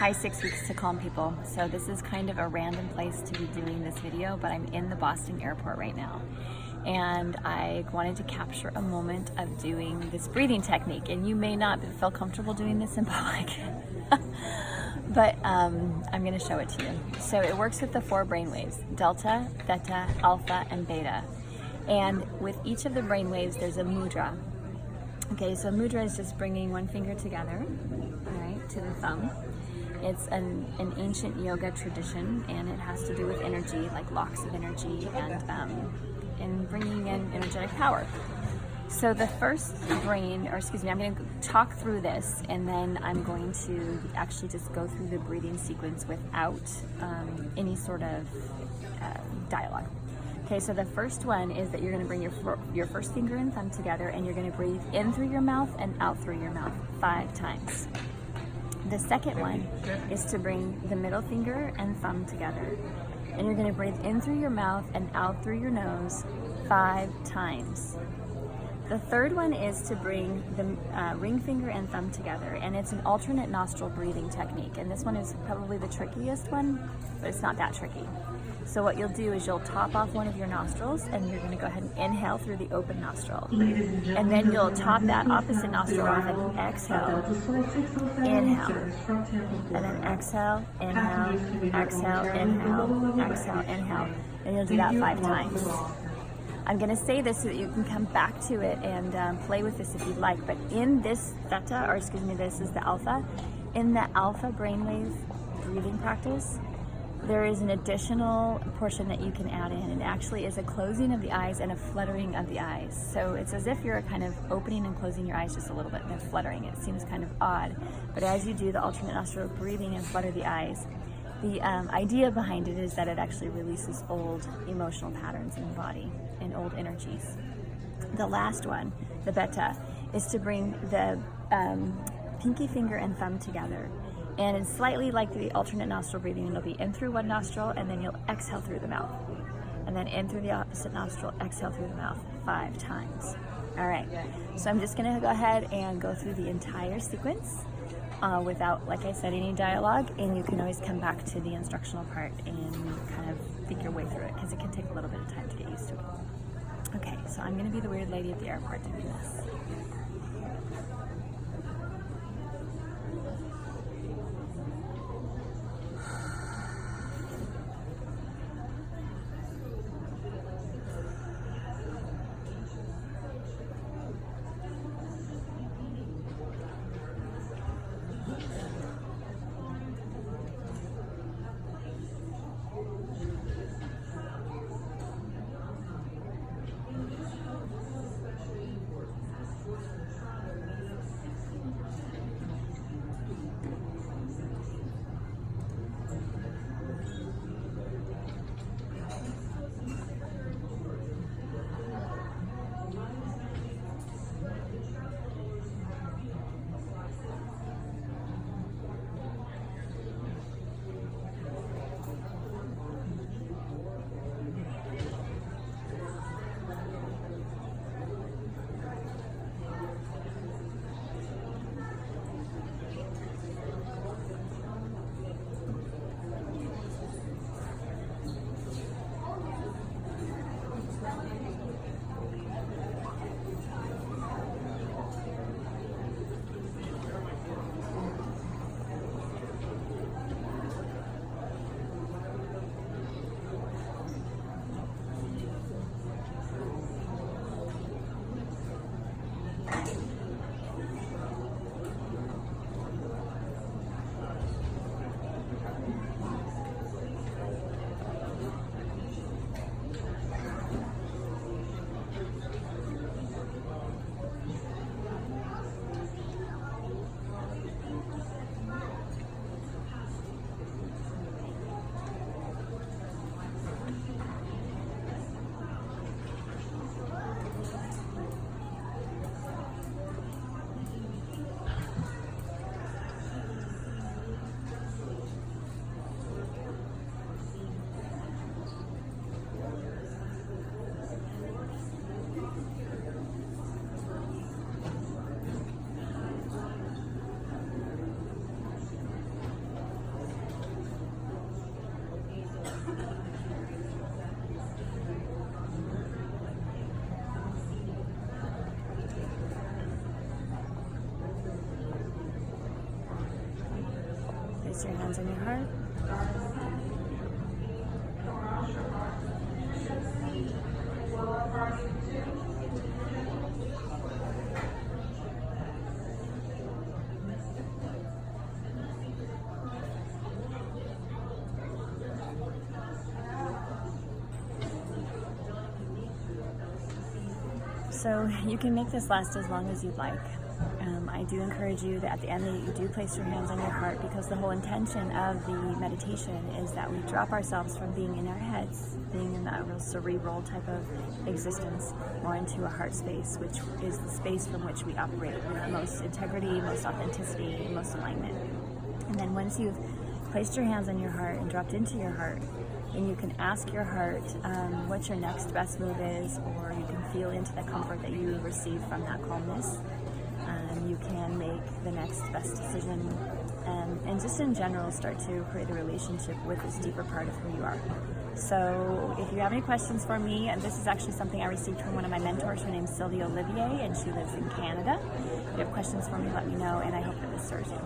Hi, 6 weeks to calm people. So this is kind of a random place to be doing this video, but I'm in the Boston airport right now. And I wanted to capture a moment of doing this breathing technique. And you may not feel comfortable doing this in public, but I'm gonna show it to you. So it works with the 4 brainwaves: delta, theta, alpha, and beta. And with each of the brainwaves, there's a mudra. Okay, so mudra is just bringing one finger together, all right, to the thumb. It's an ancient yoga tradition, and it has to do with energy, like locks of energy, and bringing in energetic power. So the first I'm going to talk through this, and then I'm going to actually just go through the breathing sequence without any sort of dialogue. Okay, so the first one is that you're going to bring your first finger and thumb together, and you're going to breathe in through your mouth and out through your mouth 5 times. The second one is to bring the middle finger and thumb together, and you're going to breathe in through your mouth and out through your nose 5 times. The third one is to bring the ring finger and thumb together, and it's an alternate nostril breathing technique, and this one is probably the trickiest one, but it's not that tricky. So what you'll do is you'll top off one of your nostrils, and you're going to go ahead and inhale through the open nostril. And then you'll top that opposite nostril off and exhale, inhale, and then exhale, inhale, exhale, inhale, exhale, inhale. And you'll do that 5 times. I'm going to say this so that you can come back to it and play with this if you'd like. But in this theta, or excuse me, this is the alpha. In the alpha brainwave breathing practice, there is an additional portion that you can add in. It actually is a closing of the eyes and a fluttering of the eyes. So it's as if you're kind of opening and closing your eyes just a little bit and then fluttering. It seems kind of odd, but as you do the alternate nostril breathing and flutter the eyes, the idea behind it is that it actually releases old emotional patterns in the body and old energies. The last one, the beta, is to bring the pinky finger and thumb together. And it's slightly like the alternate nostril breathing. It'll be in through one nostril, and then you'll exhale through the mouth. And then in through the opposite nostril, exhale through the mouth 5 times. All right, so I'm just gonna go ahead and go through the entire sequence without, like I said, any dialogue, and you can always come back to the instructional part and kind of think your way through it, because it can take a little bit of time to get used to it. Okay, so I'm gonna be the weird lady at the airport doing this. Place your hands on your heart. So you can make this last as long as you'd like. I do encourage you that at the end that you do place your hands on your heart, because the whole intention of the meditation is that we drop ourselves from being in our heads, being in that real cerebral type of existence, more into a heart space, which is the space from which we operate with most integrity, most authenticity, most alignment. And then once you've placed your hands on your heart and dropped into your heart, then you can ask your heart what your next best move is, or you can feel into the comfort that you receive from that calmness. You can make the next best decision, and just in general start to create a relationship with this deeper part of who you are. So if you have any questions for me, and this is actually something I received from one of my mentors, her name's Sylvia Olivier, and she lives in Canada. If you have questions for me, let me know, and I hope that this serves you.